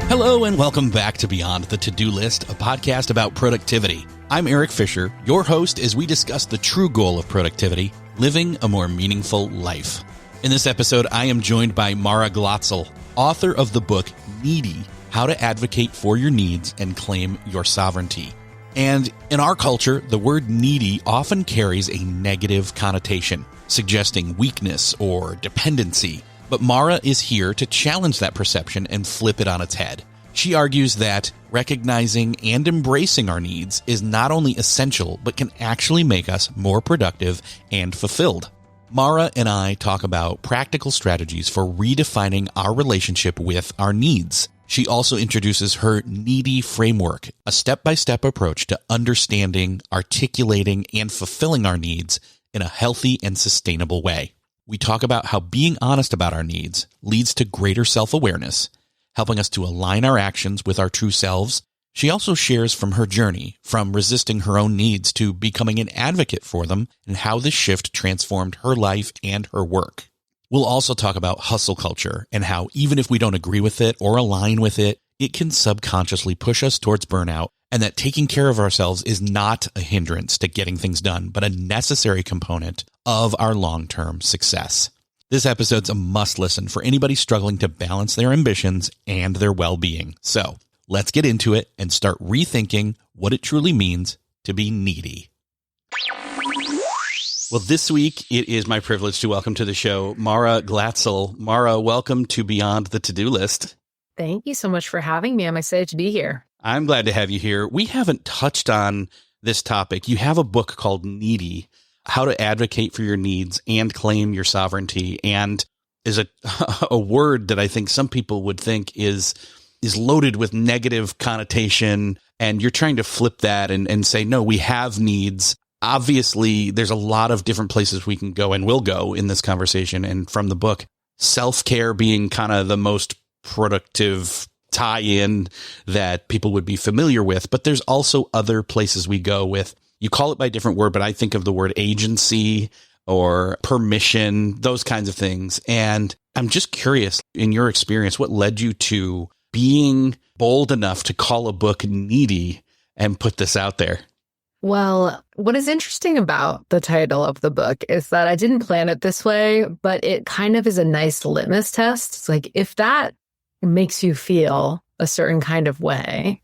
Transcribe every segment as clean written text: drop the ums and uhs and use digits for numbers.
Hello and welcome back to Beyond the To-Do List, a podcast about productivity. I'm Erik Fisher, your host as we discuss the true goal of productivity, living a more meaningful life. In this episode, I am joined by Mara Glatzel, author of the book Needy: How to Advocate for Your Needs and Claim Your Sovereignty. And in our culture, the word needy often carries a negative connotation, suggesting weakness or dependency. But Mara is here to challenge that perception and flip it on its head. She argues that recognizing and embracing our needs is not only essential, but can actually make us more productive and fulfilled. Mara and I talk about practical strategies for redefining our relationship with our needs. She also introduces her Needy framework, a step-by-step approach to understanding, articulating, and fulfilling our needs in a healthy and sustainable way. We talk about how being honest about our needs leads to greater self-awareness, helping us to align our actions with our true selves. She also shares from her journey, from resisting her own needs to becoming an advocate for them, and how this shift transformed her life and her work. We'll also talk about hustle culture and how even if we don't agree with it or align with it, it can subconsciously push us towards burnout, and that taking care of ourselves is not a hindrance to getting things done, but a necessary component of our long-term success. This episode's a must-listen for anybody struggling to balance their ambitions and their well-being. So let's get into it and start rethinking what it truly means to be needy. Well, this week, it is my privilege to welcome to the show Mara Glatzel. Mara, welcome to Beyond the To-Do List. Thank you so much for having me. I'm excited to be here. I'm glad to have you here. We haven't touched on this topic. You have a book called Needy: How to Advocate for Your Needs and Claim Your Sovereignty, and is a word that I think some people would think is loaded with negative connotation, and you're trying to flip that and say, no, we have needs. Obviously, there's a lot of different places we can go and will go in this conversation, and from the book, self-care being kind of the most productive tie-in that people would be familiar with, but there's also other places we go with. You call it by a different word, but I think of the word agency or permission, those kinds of things. And I'm just curious, in your experience, what led you to being bold enough to call a book Needy and put this out there? Well, what is interesting about the title of the book is that I didn't plan it this way, but it kind of is a nice litmus test. It's like, if that makes you feel a certain kind of way,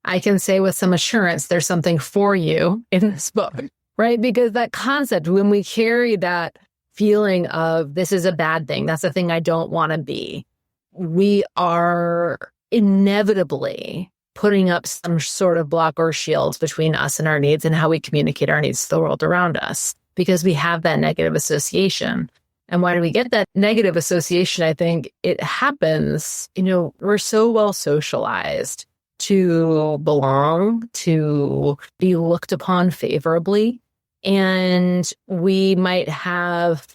I can say with some assurance there's something for you in this book, right? Because that concept, when we carry that feeling of this is a bad thing, that's a thing I don't want to be, we are inevitably putting up some sort of block or shield between us and our needs and how we communicate our needs to the world around us, because we have that negative association. And why do we get that negative association? I think it happens, we're so well socialized to belong, to be looked upon favorably. And we might have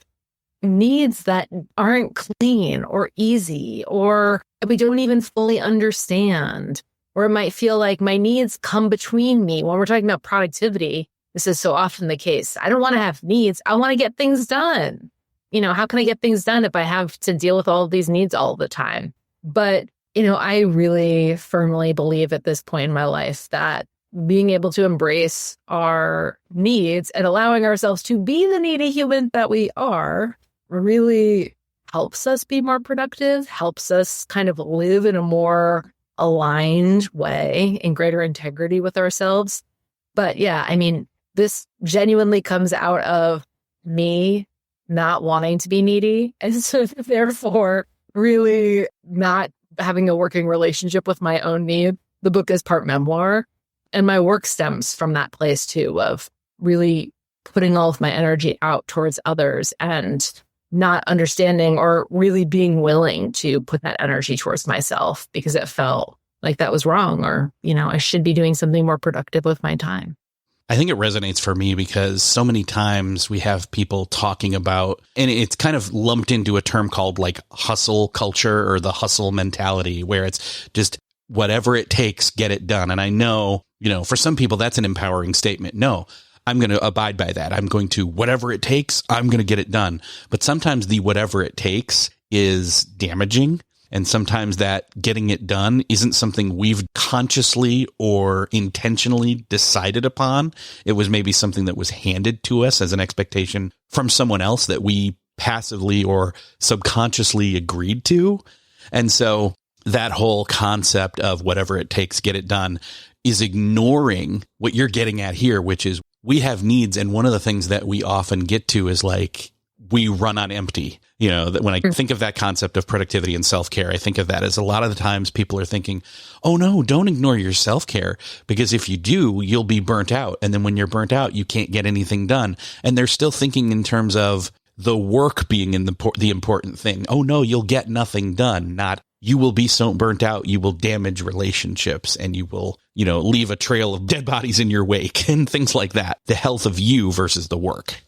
needs that aren't clean or easy, or we don't even fully understand. Or it might feel like my needs come between me. When we're talking about productivity, this is so often the case. I don't want to have needs. I want to get things done. How can I get things done if I have to deal with all of these needs all the time? But, I really firmly believe at this point in my life that being able to embrace our needs and allowing ourselves to be the needy human that we are really helps us be more productive, helps us kind of live in a more aligned way, in greater integrity with ourselves. But yeah, this genuinely comes out of me not wanting to be needy, and so therefore really not having a working relationship with my own need. The book is part memoir, and my work stems from that place too, of really putting all of my energy out towards others and not understanding or really being willing to put that energy towards myself because it felt like that was wrong, or, I should be doing something more productive with my time. I think it resonates for me because so many times we have people talking about, and it's kind of lumped into a term called like hustle culture or the hustle mentality, where it's just whatever it takes, get it done. And I know, for some people that's an empowering statement. No, I'm going to abide by that. I'm going to, whatever it takes, I'm going to get it done. But sometimes the whatever it takes is damaging. And sometimes that getting it done isn't something we've consciously or intentionally decided upon. It was maybe something that was handed to us as an expectation from someone else that we passively or subconsciously agreed to. And so that whole concept of whatever it takes, get it done, is ignoring what you're getting at here, which is we have needs. And one of the things that we often get to is like, we run on empty. You know, that when I think of that concept of productivity and self-care, I think of that as a lot of the times people are thinking, oh no, don't ignore your self-care, because if you do, you'll be burnt out. And then when you're burnt out, you can't get anything done. And they're still thinking in terms of the work being in the important thing. Oh no, you'll get nothing done. Not you will be so burnt out, you will damage relationships and you will, you know, leave a trail of dead bodies in your wake and things like that. The health of you versus the work.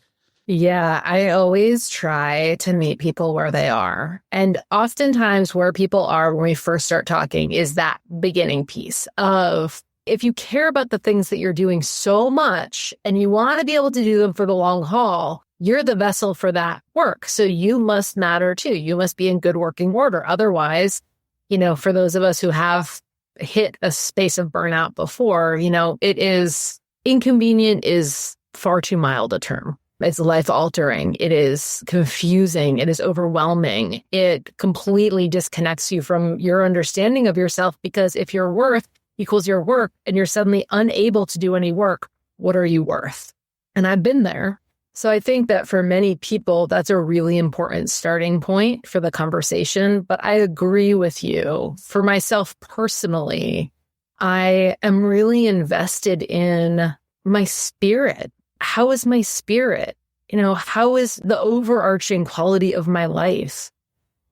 Yeah, I always try to meet people where they are. And oftentimes where people are when we first start talking is that beginning piece of, if you care about the things that you're doing so much and you want to be able to do them for the long haul, you're the vessel for that work. So you must matter too. You must be in good working order. Otherwise, you know, for those of us who have hit a space of burnout before, you know, it is inconvenient is far too mild a term. It's life altering. It is confusing. It is overwhelming. It completely disconnects you from your understanding of yourself, because if your worth equals your work and you're suddenly unable to do any work, what are you worth? And I've been there. So I think that for many people, that's a really important starting point for the conversation. But I agree with you. For myself personally, I am really invested in my spirit. How is my spirit? You know, how is the overarching quality of my life?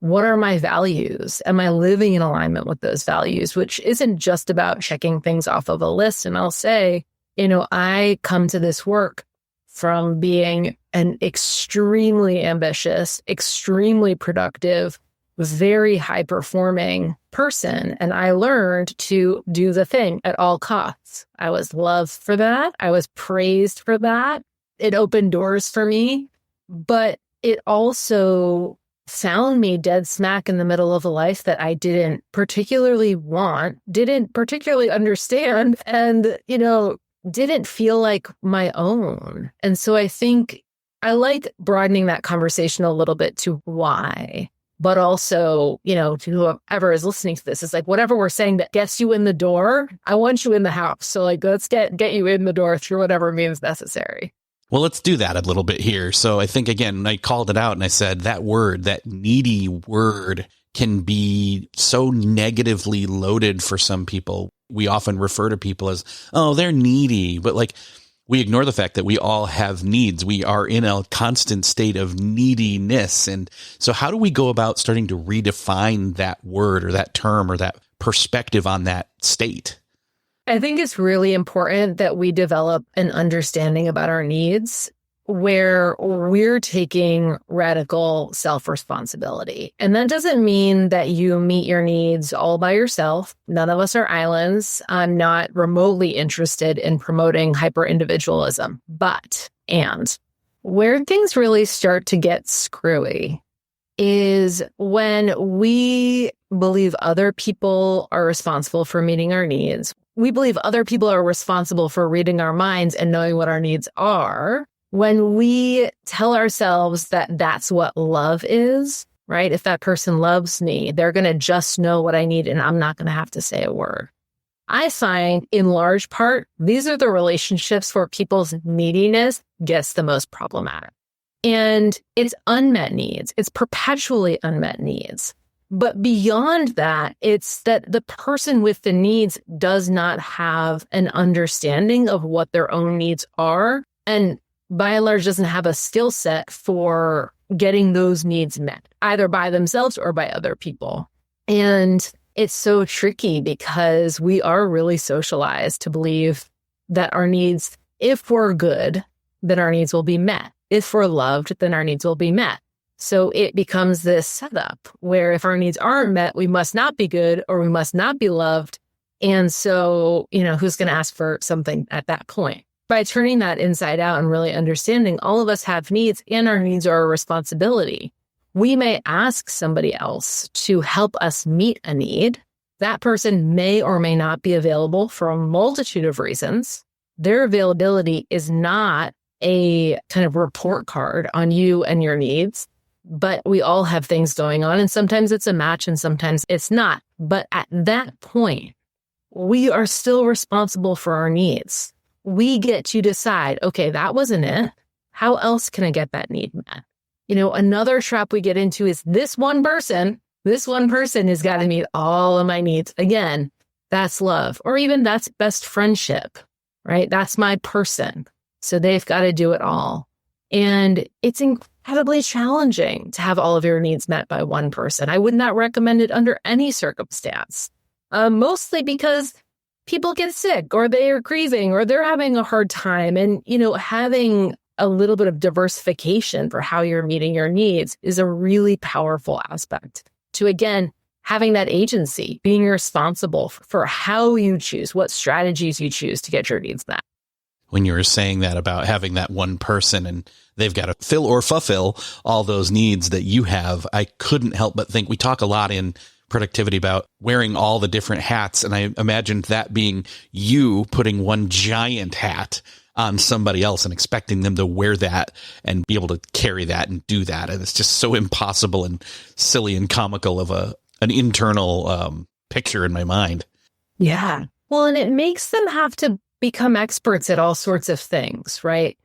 What are my values? Am I living in alignment with those values? Which isn't just about checking things off of a list. And I'll say, you know, I come to this work from being an extremely ambitious, extremely productive, very high-performing person. And I learned to do the thing at all costs. I was loved for that. I was praised for that. It opened doors for me, but it also found me dead smack in the middle of a life that I didn't particularly want, didn't particularly understand, and, you know, didn't feel like my own. And so I think I like broadening that conversation a little bit to why. But also, you know, to whoever is listening to this, it's like whatever we're saying that gets you in the door, I want you in the house. So like, let's get you in the door through whatever means necessary. Well, let's do that a little bit here. So I think, again, I called it out and I said that word, that needy word, can be so negatively loaded for some people. We often refer to people as, oh, they're needy. But like, we ignore the fact that we all have needs. We are in a constant state of neediness. And so how do we go about starting to redefine that word or that term or that perspective on that state? I think it's really important that we develop an understanding about our needs where we're taking radical self-responsibility. And that doesn't mean that you meet your needs all by yourself. None of us are islands. I'm not remotely interested in promoting hyper-individualism. But where things really start to get screwy is when we believe other people are responsible for meeting our needs. We believe other people are responsible for reading our minds and knowing what our needs are. When we tell ourselves that that's what love is, right? If that person loves me, they're going to just know what I need and I'm not going to have to say a word. I find in large part, these are the relationships where people's neediness gets the most problematic. And it's unmet needs. It's perpetually unmet needs. But beyond that, it's that the person with the needs does not have an understanding of what their own needs are. And by and large, doesn't have a skill set for getting those needs met, either by themselves or by other people. And it's so tricky because we are really socialized to believe that our needs, if we're good, then our needs will be met. If we're loved, then our needs will be met. So it becomes this setup where if our needs aren't met, we must not be good or we must not be loved. And so, you know, who's going to ask for something at that point? By turning that inside out and really understanding all of us have needs and our needs are a responsibility. we may ask somebody else to help us meet a need. That person may or may not be available for a multitude of reasons. Their availability is not a kind of report card on you and your needs, but we all have things going on, and sometimes it's a match and sometimes it's not. But at that point, we are still responsible for our needs. We get to decide, okay, that wasn't it. How else can I get that need met? Another trap we get into is this one person has got to meet all of my needs. Again, that's love, or even that's best friendship, right? That's my person. So they've got to do it all. And it's incredibly challenging to have all of your needs met by one person. I would not recommend it under any circumstance, mostly because people get sick or they are grieving or they're having a hard time. And, having a little bit of diversification for how you're meeting your needs is a really powerful aspect to, again, having that agency, being responsible for how you choose, what strategies you choose to get your needs met. When you were saying that about having that one person and they've got to fill or fulfill all those needs that you have, I couldn't help but think we talk a lot in productivity about wearing all the different hats. And I imagined that being you putting one giant hat on somebody else and expecting them to wear that and be able to carry that and do that. And it's just so impossible and silly and comical of an internal picture in my mind. Yeah. Well, and it makes them have to become experts at all sorts of things, right?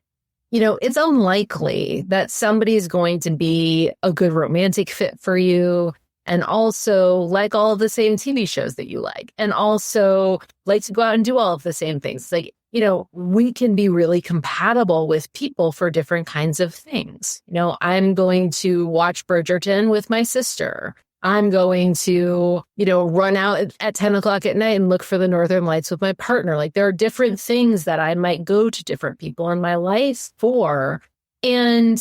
It's unlikely that somebody is going to be a good romantic fit for you and also like all of the same TV shows that you like, and also like to go out and do all of the same things. We can be really compatible with people for different kinds of things. I'm going to watch Bridgerton with my sister. I'm going to, run out at 10 o'clock at night and look for the Northern Lights with my partner. Like, there are different things that I might go to different people in my life for. And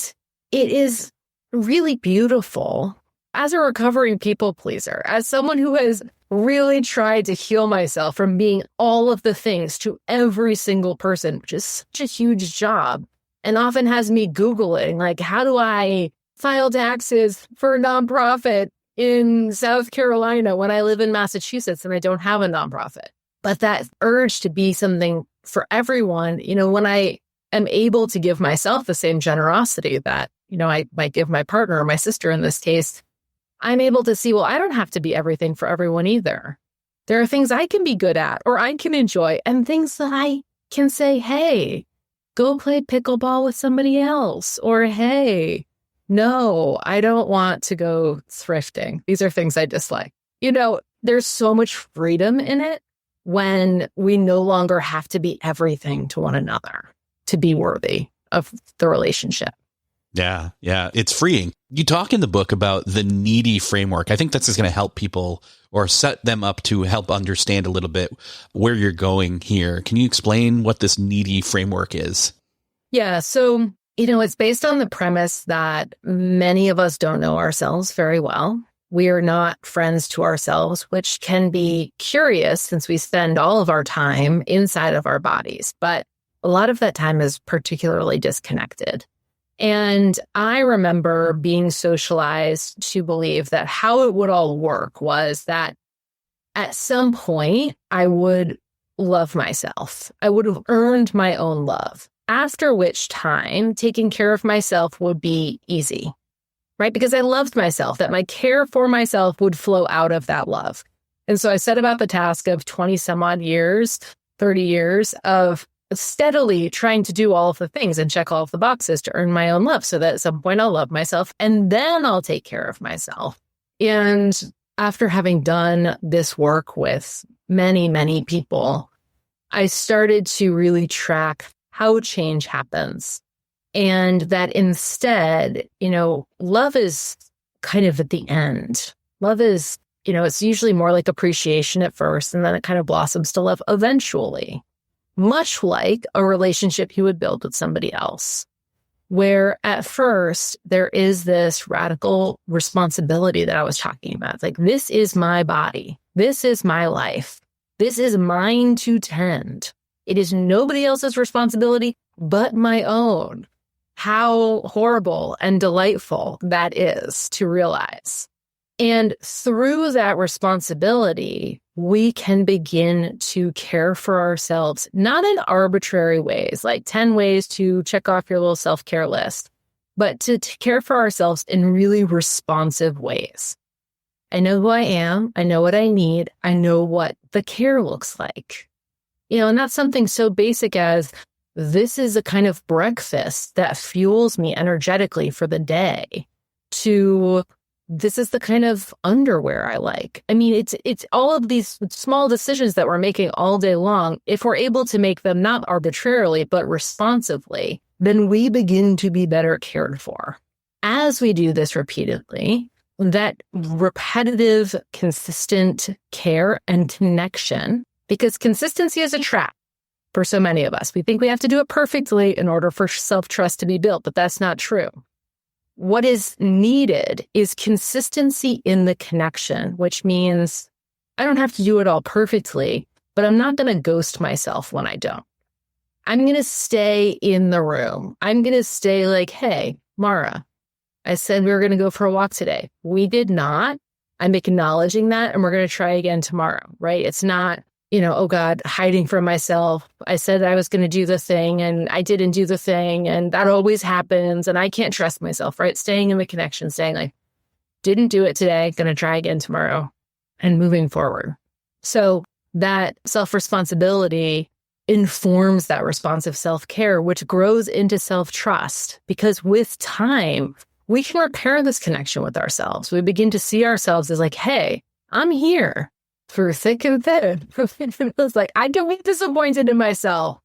it is really beautiful as a recovering people pleaser, as someone who has really tried to heal myself from being all of the things to every single person, which is such a huge job, and often has me Googling, like, how do I file taxes for a nonprofit in South Carolina when I live in Massachusetts and I don't have a nonprofit? But that urge to be something for everyone, when I am able to give myself the same generosity that, I might give my partner or my sister in this case, I'm able to see, well, I don't have to be everything for everyone either. There are things I can be good at or I can enjoy, and things that I can say, hey, go play pickleball with somebody else, or hey, no, I don't want to go thrifting. These are things I dislike. There's so much freedom in it when we no longer have to be everything to one another to be worthy of the relationship. Yeah. It's freeing. You talk in the book about the needy framework. I think that's just going to help people or set them up to help understand a little bit where you're going here. Can you explain what this needy framework is? Yeah. So, it's based on the premise that many of us don't know ourselves very well. We are not friends to ourselves, which can be curious since we spend all of our time inside of our bodies. But a lot of that time is particularly disconnected. And I remember being socialized to believe that how it would all work was that at some point I would love myself. I would have earned my own love, after which time taking care of myself would be easy, right? Because I loved myself, that my care for myself would flow out of that love. And so I set about the task of 20 some odd years, 30 years of steadily trying to do all of the things and check all of the boxes to earn my own love so that at some point I'll love myself and then I'll take care of myself. And after having done this work with many, many people, I started to really track how change happens. And that instead, love is kind of at the end. Love is, it's usually more like appreciation at first, and then it kind of blossoms to love eventually. Much like a relationship you would build with somebody else, where at first there is this radical responsibility that I was talking about. It's like, this is my body. This is my life. This is mine to tend. It is nobody else's responsibility but my own. how horrible and delightful that is to realize. And through that responsibility, we can begin to care for ourselves, not in arbitrary ways, like 10 ways to check off your little self-care list, but to care for ourselves in really responsive ways. I know who I am. I know what I need. I know what the care looks like. And that's something so basic as this is a kind of breakfast that fuels me energetically for the day, to this is the kind of underwear I like. I mean, it's all of these small decisions that we're making all day long. If we're able to make them not arbitrarily, but responsively, then we begin to be better cared for. As we do this repeatedly, that repetitive, consistent care and connection, because consistency is a trap for so many of us. We think we have to do it perfectly in order for self-trust to be built, but that's not true. What is needed is consistency in the connection, which means I don't have to do it all perfectly, but I'm not going to ghost myself when I don't. I'm going to stay in the room. I'm going to stay like, hey, Mara, I said we were going to go for a walk today. We did not. I'm acknowledging that, and we're going to try again tomorrow, right? It's not, oh God, hiding from myself. I said I was going to do the thing and I didn't do the thing, and that always happens and I can't trust myself, right? Staying in the connection, saying like, didn't do it today, going to try again tomorrow, and moving forward. So that self-responsibility informs that responsive self-care, which grows into self-trust, because with time, we can repair this connection with ourselves. We begin to see ourselves as like, hey, I'm here through thick and thin. It's like, I can be disappointed in myself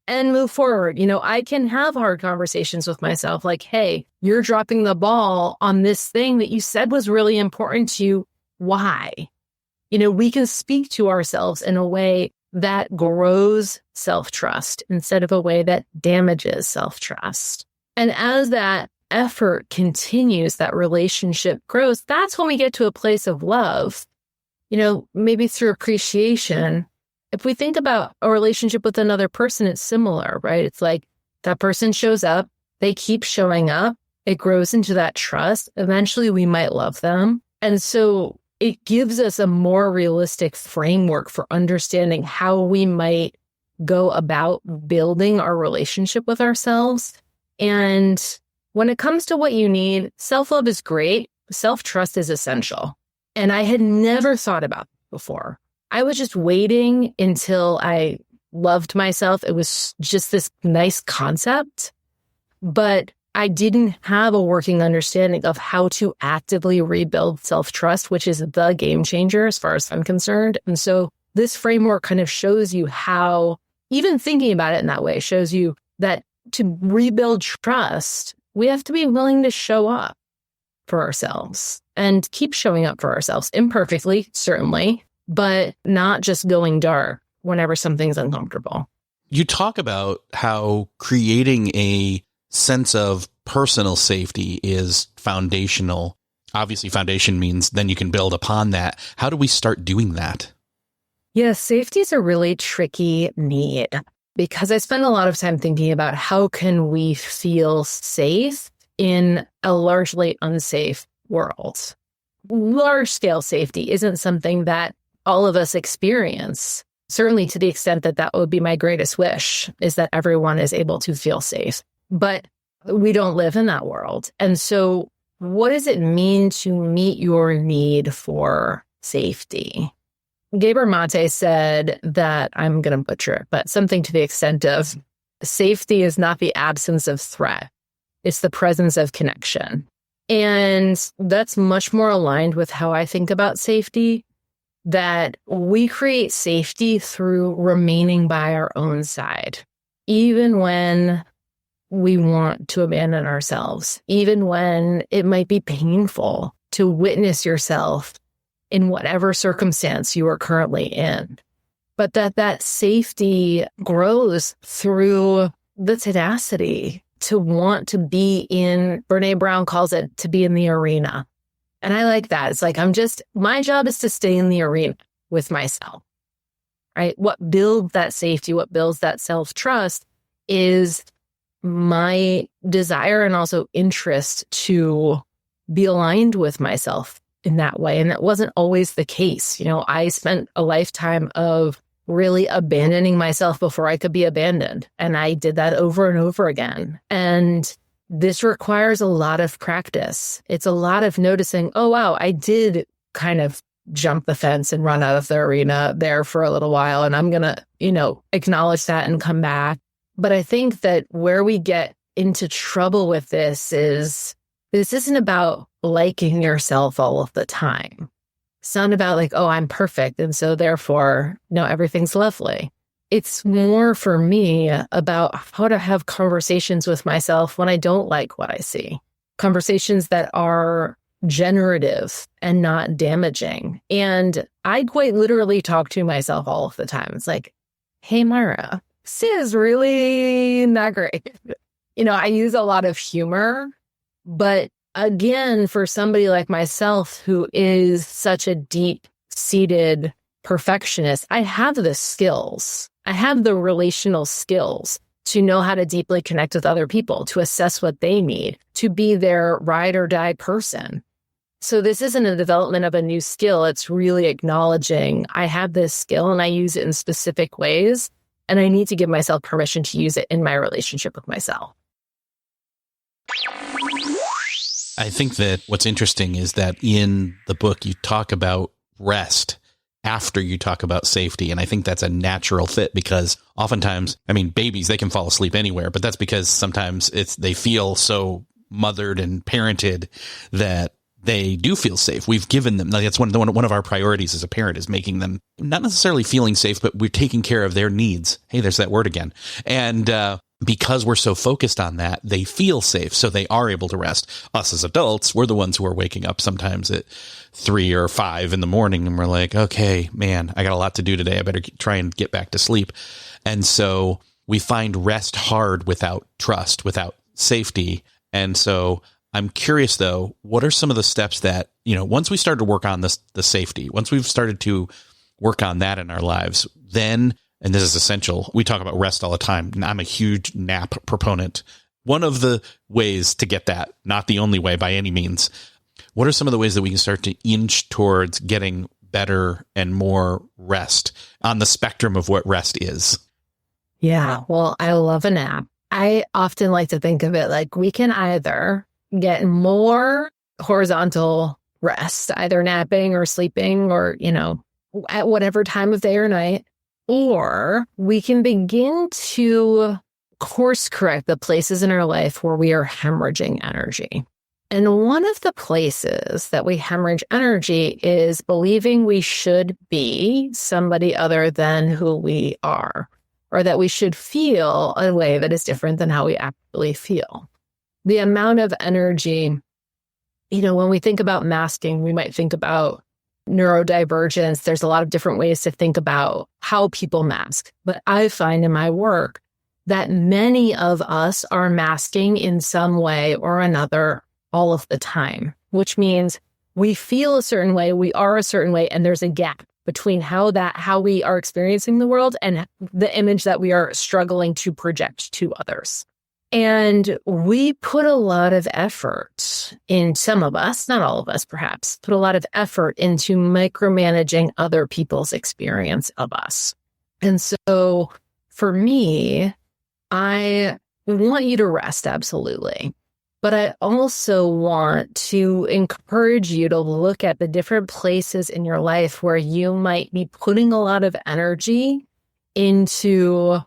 and move forward. I can have hard conversations with myself like, hey, you're dropping the ball on this thing that you said was really important to you. Why? We can speak to ourselves in a way that grows self-trust instead of a way that damages self-trust. And as that effort continues, that relationship grows, that's when we get to a place of love, maybe through appreciation. If we think about a relationship with another person, it's similar, right? It's like that person shows up, they keep showing up, it grows into that trust. Eventually we might love them. And so it gives us a more realistic framework for understanding how we might go about building our relationship with ourselves. And when it comes to what you need, self-love is great. Self-trust is essential. And I had never thought about it before. I was just waiting until I loved myself. It was just this nice concept, but I didn't have a working understanding of how to actively rebuild self-trust, which is the game changer as far as I'm concerned. And so this framework kind of shows you how, even thinking about it in that way, shows you that to rebuild trust, we have to be willing to show up for ourselves and keep showing up for ourselves imperfectly, certainly, but not just going dark whenever something's uncomfortable. You talk about how creating a sense of personal safety is foundational. Obviously, foundation means then you can build upon that. How do we start doing that? Yes, safety is a really tricky need because I spend a lot of time thinking about how can we feel safe in a largely unsafe world. Large-scale safety isn't something that all of us experience. Certainly to the extent that that would be my greatest wish, is that everyone is able to feel safe. But we don't live in that world. And so what does it mean to meet your need for safety? Gabor Mate said that, I'm going to butcher it, but something to the extent of safety is not the absence of threat. It's the presence of connection. And that's much more aligned with how I think about safety, that we create safety through remaining by our own side, even when we want to abandon ourselves, even when it might be painful to witness yourself in whatever circumstance you are currently in. But that safety grows through the tenacity to want to be in, Brene Brown calls it, to be in the arena. And I like that. It's like, my job is to stay in the arena with myself, right? What builds that safety, what builds that self-trust is my desire and also interest to be aligned with myself in that way. And that wasn't always the case. I spent a lifetime of really abandoning myself before I could be abandoned. And I did that over and over again. And this requires a lot of practice. It's a lot of noticing, oh, wow, I did kind of jump the fence and run out of the arena there for a little while. And I'm going to, acknowledge that and come back. But I think that where we get into trouble with this isn't about liking yourself all of the time. It's not about like, oh, I'm perfect. And so therefore, everything's lovely. It's more for me about how to have conversations with myself when I don't like what I see. Conversations that are generative and not damaging. And I quite literally talk to myself all of the time. It's like, hey, Myra, this is really not great. I use a lot of humor, but again, for somebody like myself who is such a deep-seated perfectionist, I have the skills. I have the relational skills to know how to deeply connect with other people, to assess what they need, to be their ride or die person. So this isn't a development of a new skill. It's really acknowledging I have this skill and I use it in specific ways, and I need to give myself permission to use it in my relationship with myself. I think that what's interesting is that in the book, you talk about rest after you talk about safety. And I think that's a natural fit because oftentimes, babies, they can fall asleep anywhere, but that's because sometimes they feel so mothered and parented that they do feel safe. We've given them, that's one of our priorities as a parent is making them not necessarily feeling safe, but we're taking care of their needs. Hey, there's that word again. And, because we're so focused on that, they feel safe. So they are able to rest. Us as adults, we're the ones who are waking up sometimes at 3 or 5 in the morning. And we're like, okay, man, I got a lot to do today. I better try and get back to sleep. And so we find rest hard without trust, without safety. And so I'm curious, though, what are some of the steps that, once we started to work on the safety, once we've started to work on that in our lives, then, and this is essential, we talk about rest all the time. I'm a huge nap proponent. One of the ways to get that, not the only way by any means, what are some of the ways that we can start to inch towards getting better and more rest on the spectrum of what rest is? Yeah, well, I love a nap. I often like to think of it like we can either get more horizontal rest, either napping or sleeping or, at whatever time of day or night, or we can begin to course correct the places in our life where we are hemorrhaging energy. And one of the places that we hemorrhage energy is believing we should be somebody other than who we are, or that we should feel a way that is different than how we actually feel. The amount of energy, when we think about masking, we might think about neurodivergence. There's a lot of different ways to think about how people mask. But I find in my work that many of us are masking in some way or another all of the time, which means we feel a certain way, we are a certain way, and there's a gap between how we are experiencing the world and the image that we are struggling to project to others. And we put a lot of effort in, some of us, not all of us perhaps, put a lot of effort into micromanaging other people's experience of us. And so for me, I want you to rest, absolutely. But I also want to encourage you to look at the different places in your life where you might be putting a lot of energy into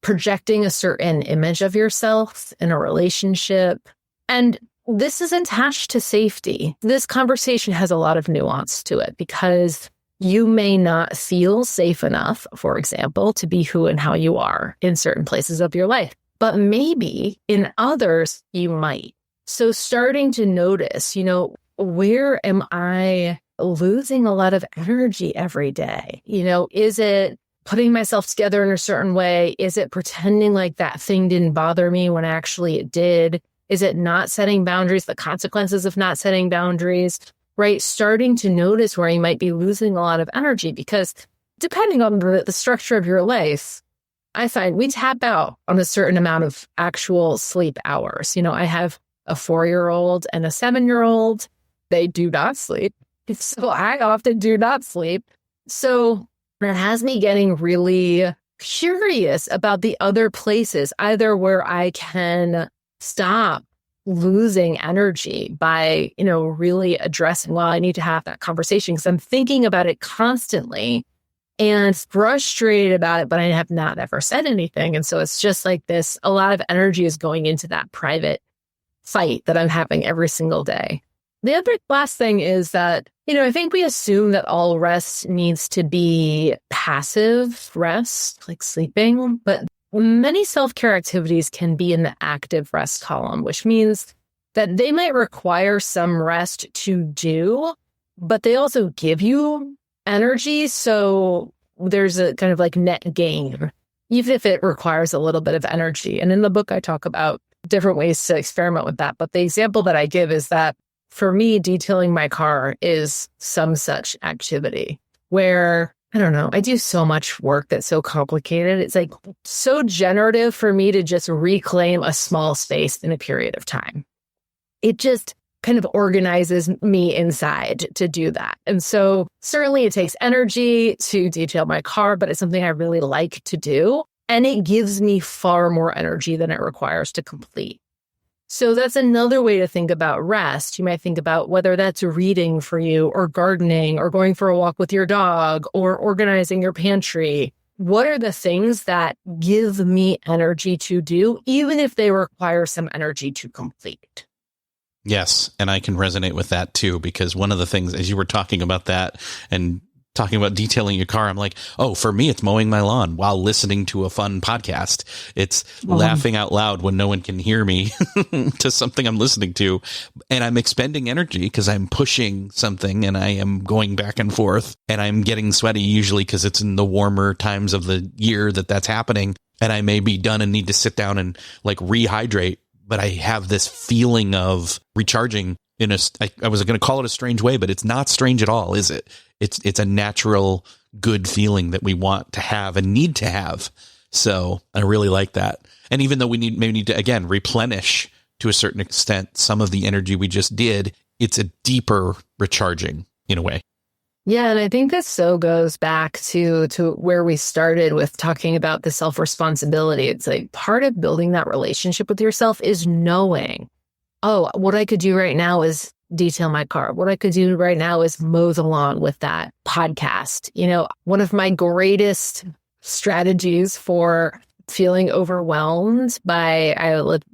projecting a certain image of yourself in a relationship. And this is attached to safety. This conversation has a lot of nuance to it because you may not feel safe enough, for example, to be who and how you are in certain places of your life. But maybe in others, you might. So starting to notice, where am I losing a lot of energy every day? Is it putting myself together in a certain way? Is it pretending like that thing didn't bother me when actually it did? Is it not setting boundaries, the consequences of not setting boundaries, right? Starting to notice where you might be losing a lot of energy because depending on the structure of your life, I find we tap out on a certain amount of actual sleep hours. I have a 4-year-old and a 7-year-old. They do not sleep. So I often do not sleep. So it has me getting really curious about the other places, either where I can stop losing energy by, really addressing, well, I need to have that conversation because I'm thinking about it constantly and frustrated about it, but I have not ever said anything. And so it's just like this, a lot of energy is going into that private fight that I'm having every single day. The other last thing is that, I think we assume that all rest needs to be passive rest, like sleeping, but many self-care activities can be in the active rest column, which means that they might require some rest to do, but they also give you energy. So there's a kind of like net gain, even if it requires a little bit of energy. And in the book, I talk about different ways to experiment with that. But the example that I give is that for me, detailing my car is some such activity where, I don't know, I do so much work that's so complicated. It's like so generative for me to just reclaim a small space in a period of time. It just kind of organizes me inside to do that. And so certainly it takes energy to detail my car, but it's something I really like to do. And it gives me far more energy than it requires to complete. So that's another way to think about rest. You might think about whether that's reading for you or gardening or going for a walk with your dog or organizing your pantry. What are the things that give me energy to do, even if they require some energy to complete? Yes. And I can resonate with that too, because one of the things, as you were talking about that and talking about detailing your car, I'm like, oh, for me, it's mowing my lawn while listening to a fun podcast. It's laughing out loud when no one can hear me to something I'm listening to. And I'm expending energy because I'm pushing something and I am going back and forth and I'm getting sweaty usually because it's in the warmer times of the year that's happening. And I may be done and need to sit down and like rehydrate, but I have this feeling of recharging in I was going to call it a strange way, but it's not strange at all, is it? It's a natural, good feeling that we want to have and need to have. So I really like that. And even though we maybe need to, again, replenish to a certain extent some of the energy we just did, it's a deeper recharging in a way. Yeah, and I think this so goes back to where we started with talking about the self-responsibility. It's like part of building that relationship with yourself is knowing, oh, what I could do right now is detail my car. What I could do right now is mow the lawn with that podcast. One of my greatest strategies for feeling overwhelmed I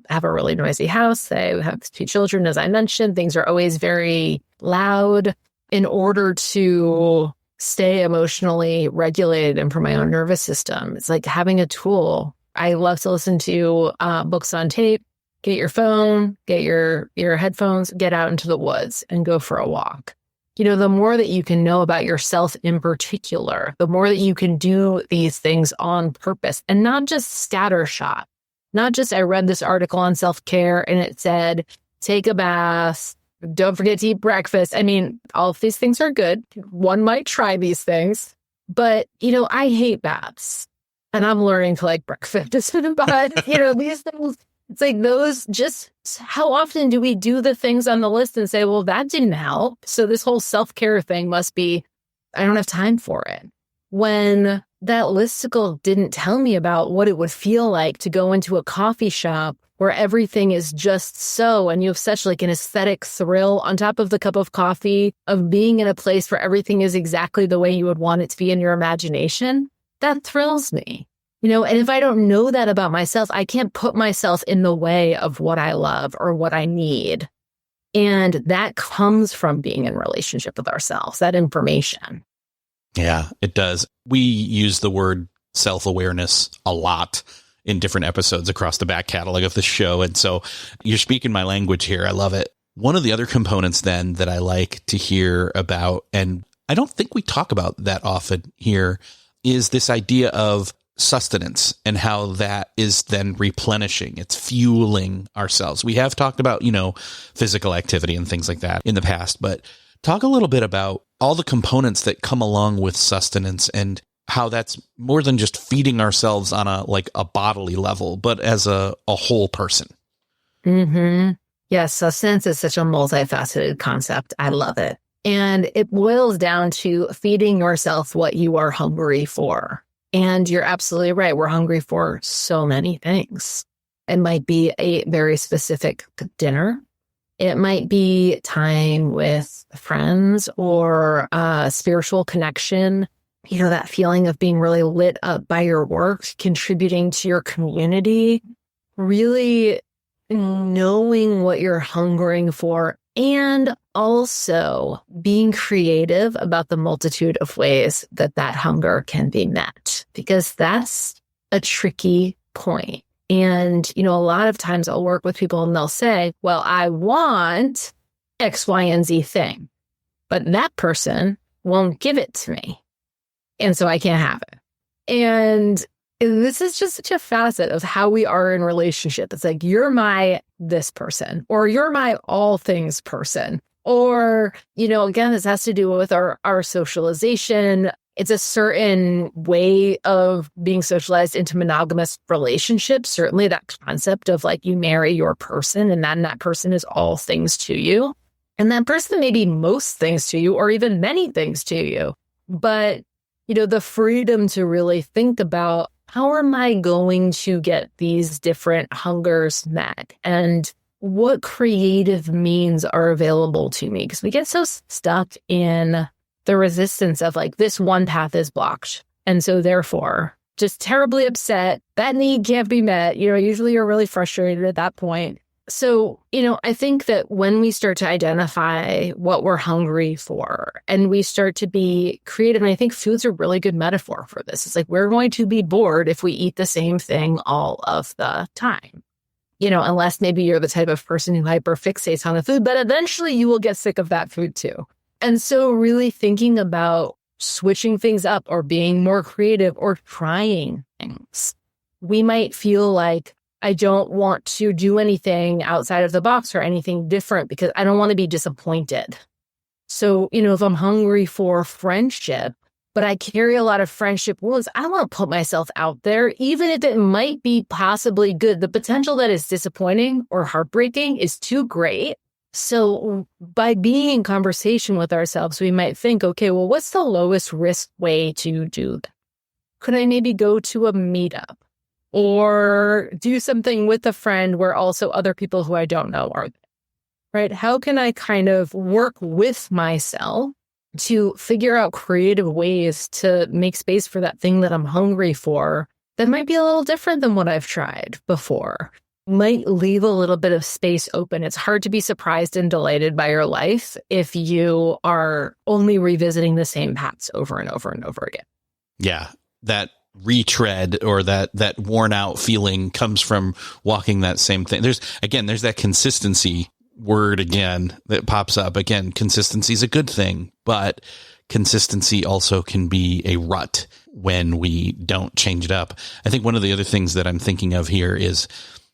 have a really noisy house. I have 2 children, as I mentioned. Things are always very loud. In order to stay emotionally regulated and for my own nervous system, it's like having a tool. I love to listen to books on tape. Get your phone, get your headphones, get out into the woods and go for a walk. The more that you can know about yourself in particular, the more that you can do these things on purpose and not just scattershot. Not just, I read this article on self-care and it said, take a bath, don't forget to eat breakfast. I mean, all of these things are good. One might try these things, but, I hate baths and I'm learning to like breakfast. But, these things, it's like those, just how often do we do the things on the list and say, well, that didn't help. So this whole self-care thing must be, I don't have time for it. When that listicle didn't tell me about what it would feel like to go into a coffee shop where everything is just so, and you have such like an aesthetic thrill on top of the cup of coffee of being in a place where everything is exactly the way you would want it to be in your imagination, that thrills me. And if I don't know that about myself, I can't put myself in the way of what I love or what I need. And that comes from being in relationship with ourselves, that information. Yeah, it does. We use the word self-awareness a lot in different episodes across the back catalog of the show. And so you're speaking my language here. I love it. One of the other components then that I like to hear about, and I don't think we talk about that often here, is this idea of sustenance and how that is then replenishing. It's fueling ourselves. We have talked about, physical activity and things like that in the past, but talk a little bit about all the components that come along with sustenance and how that's more than just feeding ourselves on a bodily level, but as a whole person. Mm-hmm. Yes, sustenance is such a multifaceted concept. I love it. And it boils down to feeding yourself what you are hungry for. And you're absolutely right. We're hungry for so many things. It might be a very specific dinner. It might be time with friends or a spiritual connection. You know, that feeling of being really lit up by your work, contributing to your community, really knowing what you're hungering for, and also being creative about the multitude of ways that that hunger can be met, because that's a tricky point. And, you know, a lot of times I'll work with people and they'll say, well, I want X, Y, and Z thing, but that person won't give it to me. And so I can't have it. And this is just such a facet of how we are in relationship. It's like, you're my this person, or you're my all things person. Or, you know, again, this has to do with our socialization. It's a certain way of being socialized into monogamous relationships. Certainly that concept of like, you marry your person and then that person is all things to you. And that person may be most things to you or even many things to you. But, you know, the freedom to really think about, how am I going to get these different hungers met? And what creative means are available to me? Because we get so stuck in the resistance of like, this one path is blocked. And so therefore, just terribly upset, that need can't be met. You know, usually you're really frustrated at that point. So, you know, I think that when we start to identify what we're hungry for and we start to be creative, and I think food's a really good metaphor for this. It's like, we're going to be bored if we eat the same thing all of the time. You know, unless maybe you're the type of person who hyperfixates on the food, but eventually you will get sick of that food too. And so really thinking about switching things up or being more creative or trying things. We might feel like, I don't want to do anything outside of the box or anything different because I don't want to be disappointed. So, you know, if I'm hungry for friendship, but I carry a lot of friendship wounds, I don't want to put myself out there, even if it might be possibly good. The potential that is disappointing or heartbreaking is too great. So by being in conversation with ourselves, we might think, okay, well, what's the lowest risk way to do that? Could I maybe go to a meetup? Or do something with a friend where also other people who I don't know are there, right? How can I kind of work with myself to figure out creative ways to make space for that thing that I'm hungry for that might be a little different than what I've tried before? Might leave a little bit of space open. It's hard to be surprised and delighted by your life if you are only revisiting the same paths over and over and over again. Yeah, that retread or that worn out feeling comes from walking that same thing. There's that consistency word again that pops up. Again, consistency is a good thing, but consistency also can be a rut when we don't change it up. I think one of the other things that I'm thinking of here is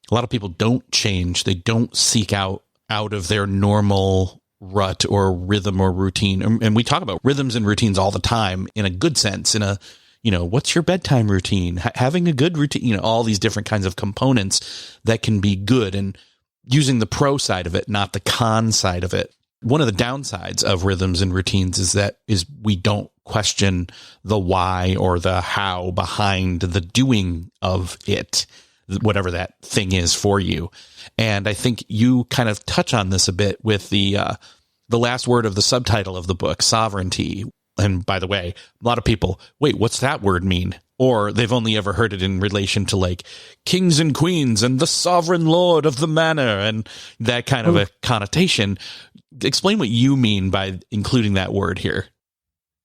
a lot of people don't change. They don't seek out of their normal rut or rhythm or routine. And we talk about rhythms and routines all the time in a good sense, in a, you know, what's your bedtime routine? Having a good routine, you know, all these different kinds of components that can be good, and using the pro side of it, not the con side of it. One of the downsides of rhythms and routines is we don't question the why or the how behind the doing of it, whatever that thing is for you. And I think you kind of touch on this a bit with the last word of the subtitle of the book, sovereignty. And by the way, a lot of people, wait, what's that word mean? Or they've only ever heard it in relation to like kings and queens and the sovereign lord of the manor and that kind of a connotation. Explain what you mean by including that word here.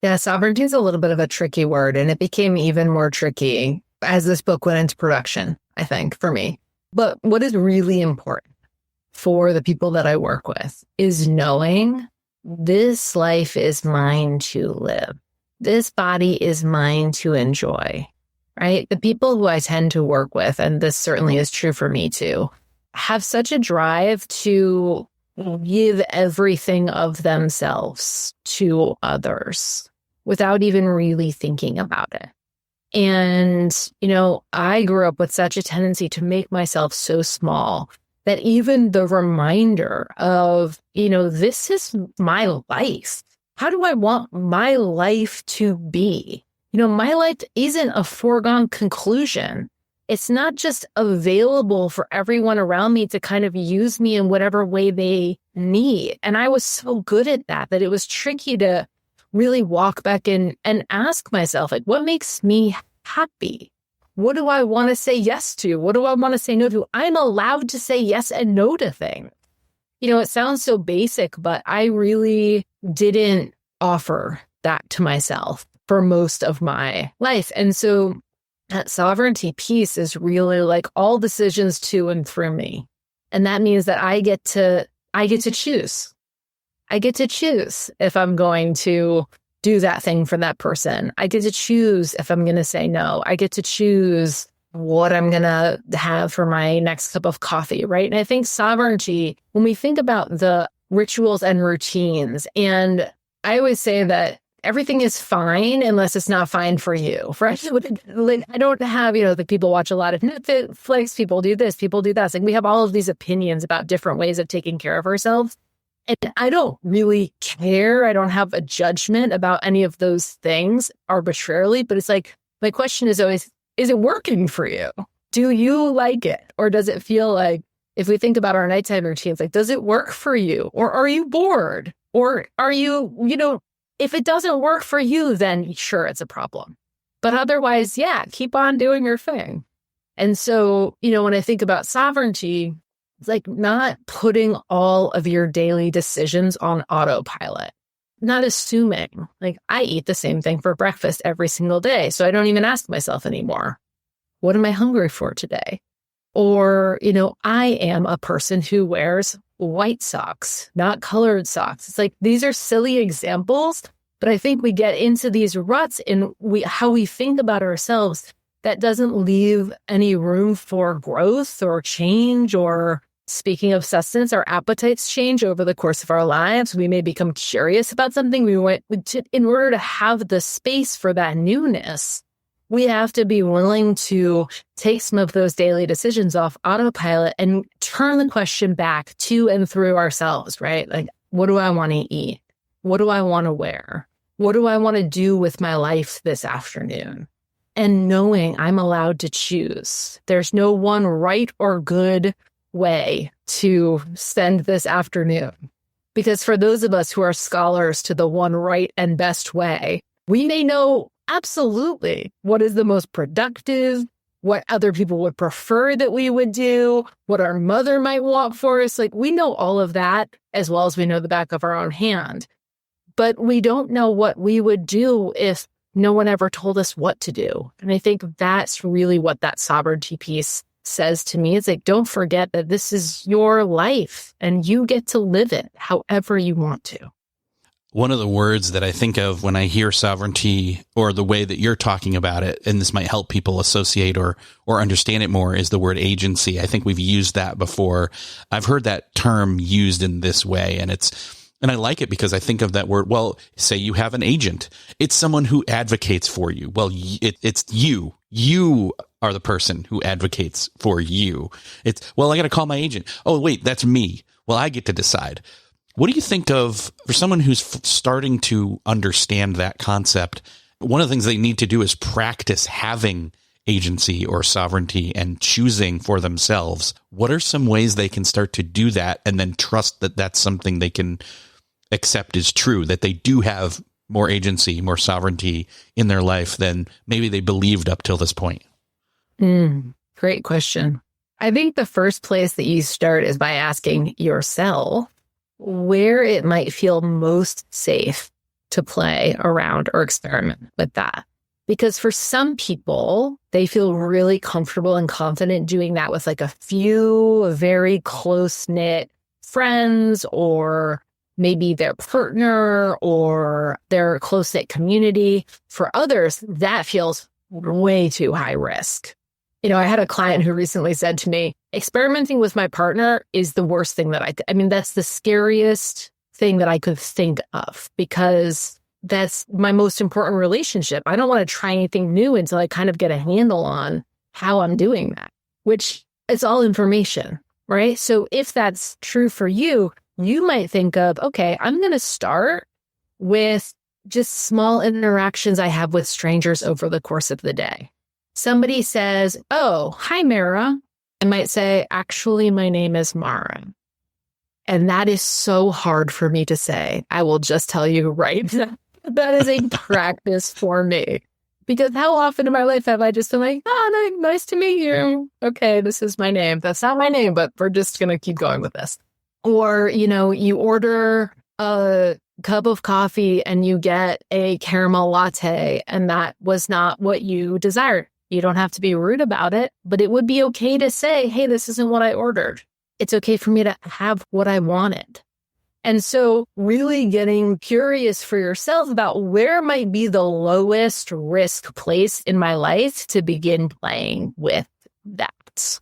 Yeah, sovereignty is a little bit of a tricky word, and it became even more tricky as this book went into production, I think, for me. But what is really important for the people that I work with is knowing this life is mine to live. This body is mine to enjoy, right? The people who I tend to work with, and this certainly is true for me too, have such a drive to give everything of themselves to others. without even really thinking about it. And, I grew up with such a tendency to make myself so small that even the reminder of, this is my life. How do I want my life to be? My life isn't a foregone conclusion. It's not just available for everyone around me to kind of use me in whatever way they need. And I was so good at that it was tricky to really walk back in and ask myself, like, what makes me happy? What do I want to say yes to? What do I want to say no to? I'm allowed to say yes and no to things. It sounds so basic, but I really didn't offer that to myself for most of my life. And so that sovereignty piece is really like all decisions to and through me. And that means that I get to choose. I get to choose if I'm going to do that thing for that person. I get to choose if I'm going to say no. I get to choose what I'm going to have for my next cup of coffee, right? And I think sovereignty, when we think about the rituals and routines, and I always say that everything is fine unless it's not fine for you. I don't have, the people watch a lot of Netflix, people do this, people do that. It's like we have all of these opinions about different ways of taking care of ourselves. And I don't really care. I don't have a judgment about any of those things arbitrarily, but it's like, my question is always, is it working for you? Do you like it? Or does it feel like, if we think about our nighttime routines, like, does it work for you? Or are you bored? Or are you, if it doesn't work for you, then sure, it's a problem. But otherwise, yeah, keep on doing your thing. And so, when I think about sovereignty, it's like not putting all of your daily decisions on autopilot, not assuming like I eat the same thing for breakfast every single day. So I don't even ask myself anymore, what am I hungry for today? Or, I am a person who wears white socks, not colored socks. It's like, these are silly examples, but I think we get into these ruts in how we think about ourselves that doesn't leave any room for growth or change. Or speaking of sustenance, our appetites change over the course of our lives. We may become curious about something. In order to have the space for that newness, we have to be willing to take some of those daily decisions off autopilot and turn the question back to and through ourselves, right? Like, what do I want to eat? What do I want to wear? What do I want to do with my life this afternoon? And knowing I'm allowed to choose. There's no one right or good way to spend this afternoon. Because for those of us who are scholars to the one right and best way, we may know absolutely what is the most productive, what other people would prefer that we would do, what our mother might want for us. Like, we know all of that as well as we know the back of our own hand. But we don't know what we would do if no one ever told us what to do. And I think that's really what that sovereignty piece says to me. It's like, don't forget that this is your life and you get to live it however you want to. One of the words that I think of when I hear sovereignty, or the way that you're talking about it, and this might help people associate or understand it more, is the word agency. I think we've used that before. I've heard that term used in this way, and I like it because I think of that word. Well, say you have an agent. It's someone who advocates for you. Well, it's you. You are the person who advocates for you. Well, I got to call my agent. Oh, wait, that's me. Well, I get to decide. What do you think of, for someone who's starting to understand that concept, one of the things they need to do is practice having agency or sovereignty and choosing for themselves. What are some ways they can start to do that and then trust that that's something they can accept is true, that they do have more agency, more sovereignty in their life than maybe they believed up till this point? Great question. I think the first place that you start is by asking yourself where it might feel most safe to play around or experiment with that. Because for some people, they feel really comfortable and confident doing that with like a few very close-knit friends, or maybe their partner or their close-knit community. For others, that feels way too high risk. I had a client who recently said to me, experimenting with my partner is the worst thing that that's the scariest thing that I could think of, because that's my most important relationship. I don't want to try anything new until I kind of get a handle on how I'm doing that, which is all information, right? So if that's true for you, you might think of, okay, I'm going to start with just small interactions I have with strangers over the course of the day. Somebody says, oh, hi, Mara. I might say, actually, my name is Mara. And that is so hard for me to say. I will just tell you right now. That is a practice for me. Because how often in my life have I just been like, oh, nice to meet you. Okay, this is my name. That's not my name, but we're just going to keep going with this. Or, you order a cup of coffee and you get a caramel latte, and that was not what you desired. You don't have to be rude about it, but it would be okay to say, hey, this isn't what I ordered. It's okay for me to have what I wanted. And so really getting curious for yourself about where might be the lowest risk place in my life to begin playing with that.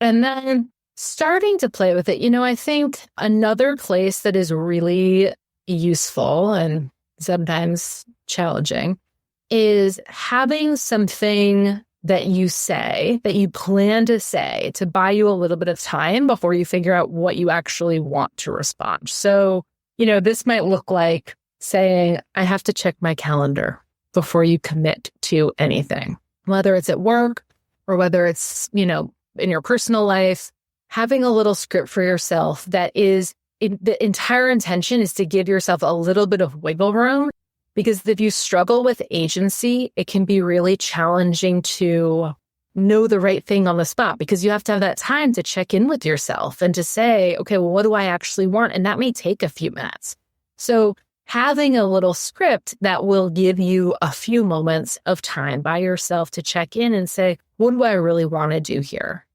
And then starting to play with it. I think another place that is really useful and sometimes challenging is having something that you say, that you plan to say, to buy you a little bit of time before you figure out what you actually want to respond. So, this might look like saying, I have to check my calendar before you commit to anything, whether it's at work or whether it's, in your personal life. Having a little script for yourself that is, the entire intention is to give yourself a little bit of wiggle room. Because if you struggle with agency, it can be really challenging to know the right thing on the spot, because you have to have that time to check in with yourself and to say, okay, well, what do I actually want? And that may take a few minutes. So having a little script that will give you a few moments of time by yourself to check in and say, what do I really want to do here?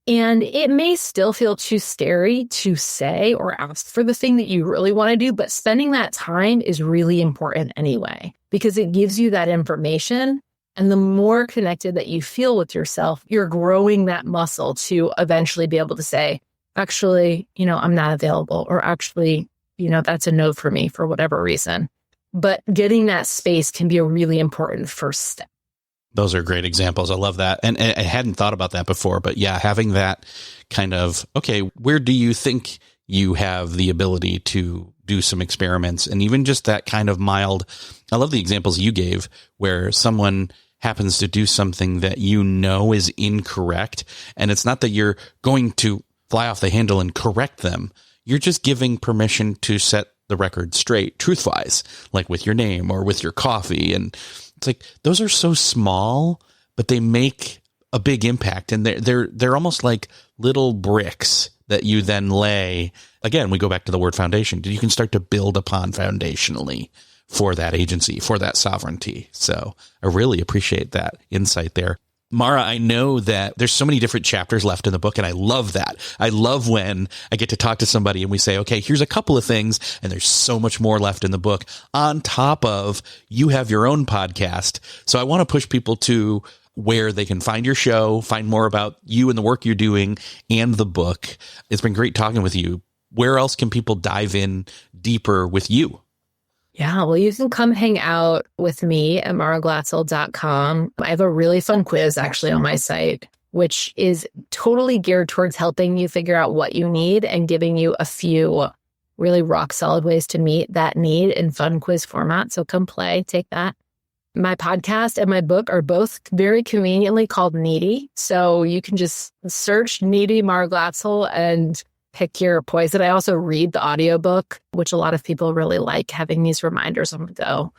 And it may still feel too scary to say or ask for the thing that you really want to do, but spending that time is really important anyway, because it gives you that information. And the more connected that you feel with yourself, you're growing that muscle to eventually be able to say, actually, I'm not available, or actually, that's a no for me for whatever reason. But getting that space can be a really important first step. Those are great examples. I love that. And I hadn't thought about that before, but yeah, having that kind of, okay, where do you think you have the ability to do some experiments? And even just that kind of mild, I love the examples you gave where someone happens to do something that is incorrect. And it's not that you're going to fly off the handle and correct them. You're just giving permission to set the record straight, truth-wise, like with your name or with your coffee. And it's like, those are so small, but they make a big impact. And they're almost like little bricks that you then lay. Again, we go back to the word foundation. You can start to build upon foundationally for that agency, for that sovereignty. So I really appreciate that insight there. Mara, I know that there's so many different chapters left in the book, and I love that. I love when I get to talk to somebody and we say, okay, here's a couple of things, and there's so much more left in the book on top of you have your own podcast. So I want to push people to where they can find your show, find more about you and the work you're doing and the book. It's been great talking with you. Where else can people dive in deeper with you? Yeah, well, you can come hang out with me at maraglatzel.com. I have a really fun quiz actually on my site, which is totally geared towards helping you figure out what you need and giving you a few really rock solid ways to meet that need in fun quiz format. So come play, take that. My podcast and my book are both very conveniently called Needy. So you can just search Needy Mara Glatzel and pick your poison. I also read the audiobook, which a lot of people really like, having these reminders on the go.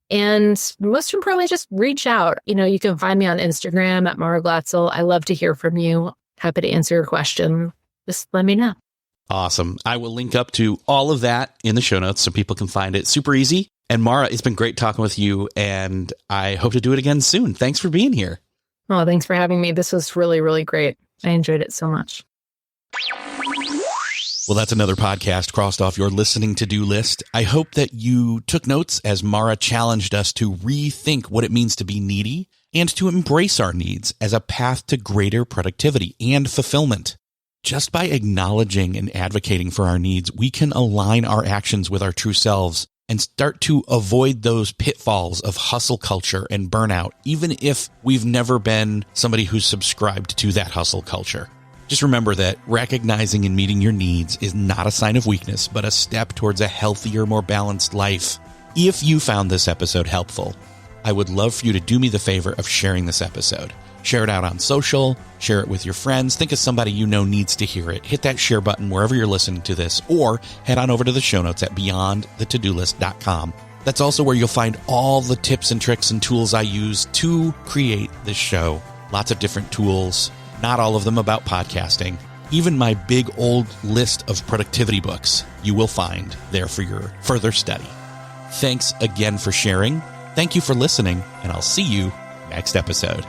And most importantly, just reach out. You can find me on Instagram at Mara Glatzel. I love to hear from you. Happy to answer your question. Just let me know. Awesome. I will link up to all of that in the show notes so people can find it super easy. And Mara, it's been great talking with you, and I hope to do it again soon. Thanks for being here. Oh, thanks for having me. This was really, really great. I enjoyed it so much. Well, that's another podcast crossed off your listening to-do list. I hope that you took notes as Mara challenged us to rethink what it means to be needy and to embrace our needs as a path to greater productivity and fulfillment. Just by acknowledging and advocating for our needs, we can align our actions with our true selves and start to avoid those pitfalls of hustle culture and burnout, even if we've never been somebody who's subscribed to that hustle culture. Just remember that recognizing and meeting your needs is not a sign of weakness, but a step towards a healthier, more balanced life. If you found this episode helpful, I would love for you to do me the favor of sharing this episode. Share it out on social, share it with your friends. Think of somebody you know needs to hear it. Hit that share button wherever you're listening to this, or head on over to the show notes at beyondthetodolist.com. That's also where you'll find all the tips and tricks and tools I use to create this show. Lots of different tools, not all of them about podcasting. Even my big old list of productivity books you will find there for your further study. Thanks again for sharing. Thank you for listening, and I'll see you next episode.